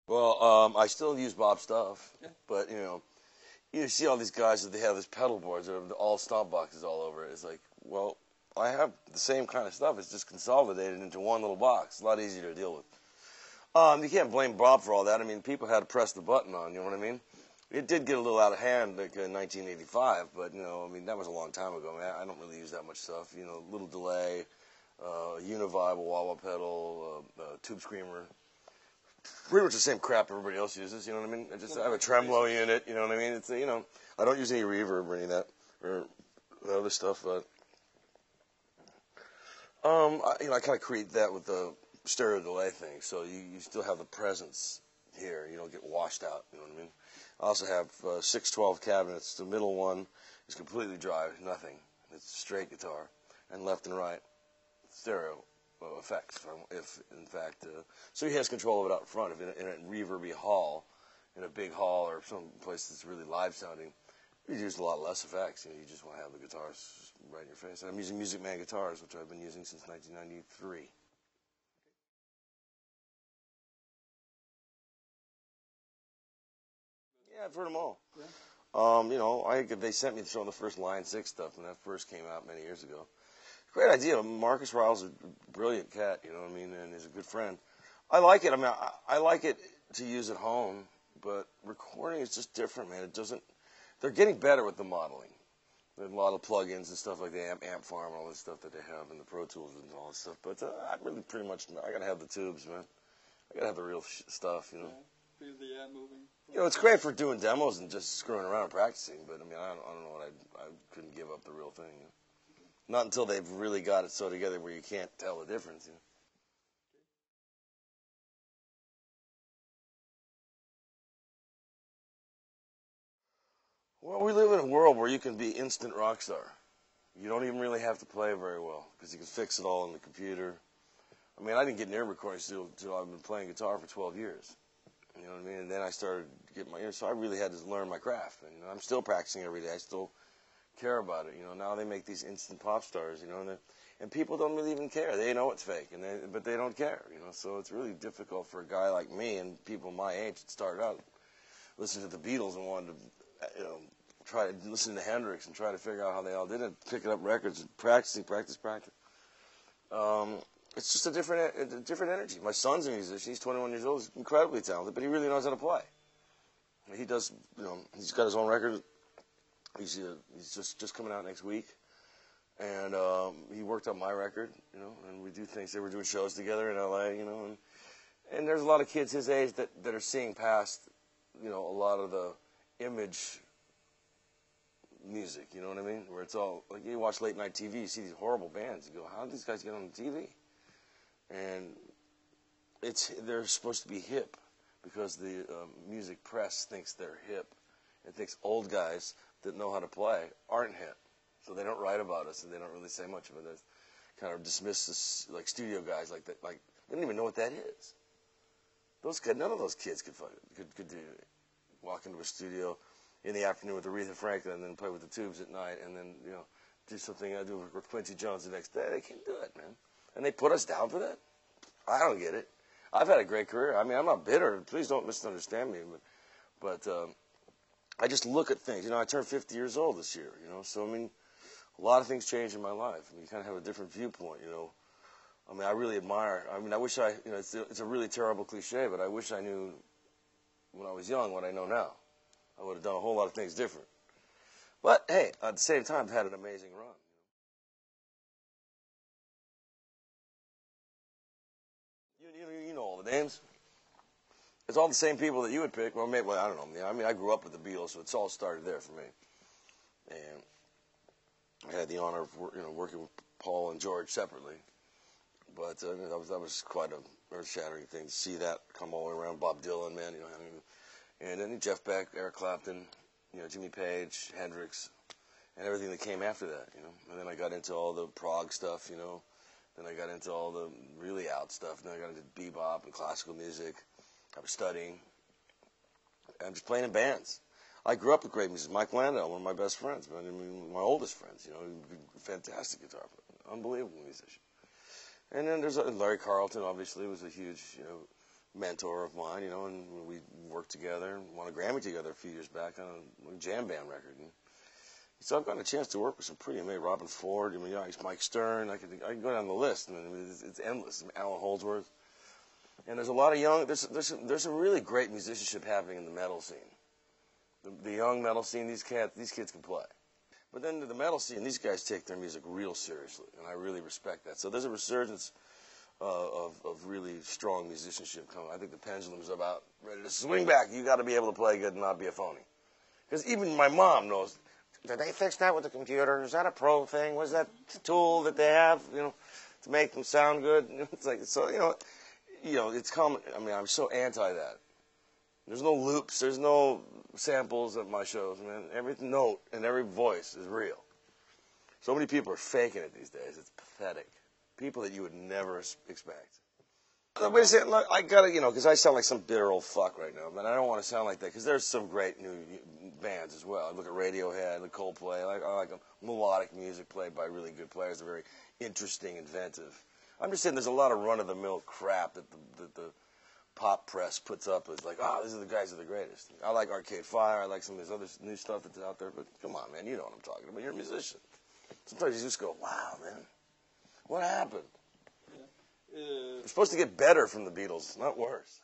Well, I still use Bob's stuff, Yeah. but you see all these guys that they have these pedal boards that have all stomp boxes all over it. It's like, well, I have the same kind of stuff. It's just consolidated into one little box. It's a lot easier to deal with. You can't blame Bob for all that. I mean, people had to press the button on. You know what I mean? It did get a little out of hand like in 1985, but I mean, that was a long time ago. Man, I don't really use that much stuff. Little delay, univibe, a wah-wah pedal, tube screamer. Pretty much the same crap everybody else uses. You know what I mean? I have a tremolo unit. You know what I mean? It's I don't use any reverb or any of that or other stuff, but I kind of create that with the stereo delay thing. So you still have the presence here. You don't get washed out. You know what I mean? I also have 612 cabinets. The middle one is completely dry, nothing. It's straight guitar, and left and right stereo effects. If in fact, so he has control of it out front. If in a reverby hall, in a big hall or some place that's really live sounding, you use a lot less effects. You just want to have the guitars right in your face. And I'm using Music Man guitars, which I've been using since 1993. Yeah, I've heard them all. Yeah. They sent me some of the first Line 6 stuff when that first came out many years ago. Great idea. Marcus Ryle's a brilliant cat, you know what I mean, and he's a good friend. I like it. I mean, I like it to use at home, but recording is just different, man. It doesn't. They're getting better with the modeling. There's a lot of plugins and stuff like the amp farm and all this stuff that they have and the Pro Tools and all this stuff. But I really pretty much I gotta have the tubes, man. I gotta have the real stuff, Yeah. Feel the air moving. It's great for doing demos and just screwing around and practicing. But I mean, I don't know what I couldn't give up the real thing. Not until they've really got it so together where you can't tell the difference. Well, we live in a world where you can be instant rock star. You don't even really have to play very well because you can fix it all on the computer. I mean, I didn't get near recording until I've been playing guitar for 12 years. You know what I mean? And then I started getting my ears, so I really had to learn my craft. And I'm still practicing every day. I still care about it. Now they make these instant pop stars. And people don't really even care. They know it's fake, but they don't care. So it's really difficult for a guy like me and people my age that started out listening to the Beatles and wanted to, try to listen to Hendrix and try to figure out how they all did it, picking up records and practice. It's just a different energy. My son's a musician. He's 21 years old. He's incredibly talented, but he really knows how to play. He does, he's got his own record. He's just coming out next week, and he worked on my record, and we do things. They were doing shows together in L.A., and there's a lot of kids his age that are seeing past, a lot of the image music, you know what I mean? Where it's all, like you watch late night TV, you see these horrible bands, you go, how did these guys get on the TV? And they're supposed to be hip because the music press thinks they're hip and thinks old guys that know how to play aren't hip. So they don't write about us and they don't really say much of it. They kind of dismiss us like studio guys like that. Like they don't even know what that is. None of those kids could do walk into a studio in the afternoon with Aretha Franklin and then play with the Tubes at night and then do something I do with Quincy Jones the next day. They can't do it, man. And they put us down for that. I don't get it. I've had a great career. I mean, I'm not bitter. Please don't misunderstand me. But I just look at things. I turned 50 years old this year. So I mean, a lot of things change in my life. I mean, you kind of have a different viewpoint. I mean, I really admire. I mean, I wish it's a really terrible cliche, but I wish I knew when I was young what I know now. I would have done a whole lot of things different. But hey, at the same time, I've had an amazing run. You know all the names. It's all the same people that you would pick. Well, maybe I don't know. I mean, I grew up with the Beatles, so it's all started there for me. And I had the honor of working with Paul and George separately. But that was quite a earth-shattering thing to see that come all the way around. Bob Dylan, man, and then Jeff Beck, Eric Clapton, Jimmy Page, Hendrix, and everything that came after that, And then I got into all the prog stuff, Then I got into all the really out stuff. Then I got into bebop and classical music. I was studying. I'm just playing in bands. I grew up with great music. Mike Landau, one of my best friends, I mean, my oldest friends, fantastic guitar player, unbelievable musician. And then there's Larry Carlton, obviously, was a huge, mentor of mine, you know, and we worked together and won a Grammy together a few years back on a jam band record. And so I've gotten a chance to work with some pretty amazing, Robin Ford, I mean, yeah, Mike Stern, I can go down the list. I mean, it's endless. Alan Holdsworth. And there's a lot of young, there's a really great musicianship happening in the metal scene. The young metal scene, these kids can play. But then to the metal scene, these guys take their music real seriously, and I really respect that. So there's a resurgence of really strong musicianship coming. I think the pendulum's about ready to swing back. You got to be able to play good and not be a phony. Because even my mom knows, did they fix that with the computer? Is that a pro thing? Was that tool that they have, you know, to make them sound good? It's like, so, you know, it's common. I mean, I'm so anti that. There's no loops. There's no samples at my shows, man. Every note and every voice is real. So many people are faking it these days. It's pathetic. People that you would never expect. Wait a second, look, I gotta, you know, because I sound like some bitter old fuck right now, but I don't want to sound like that, because there's some great new bands as well. I look at Radiohead, I look at Coldplay, I like melodic music played by really good players. They're very interesting, inventive. I'm just saying there's a lot of run-of-the-mill crap that the pop press puts up as like, oh, these are the guys that are the greatest. I like Arcade Fire, I like some of this other new stuff that's out there, but come on, man, you know what I'm talking about. You're a musician. Sometimes you just go, wow, man. What happened? We're supposed to get better from the Beatles, not worse.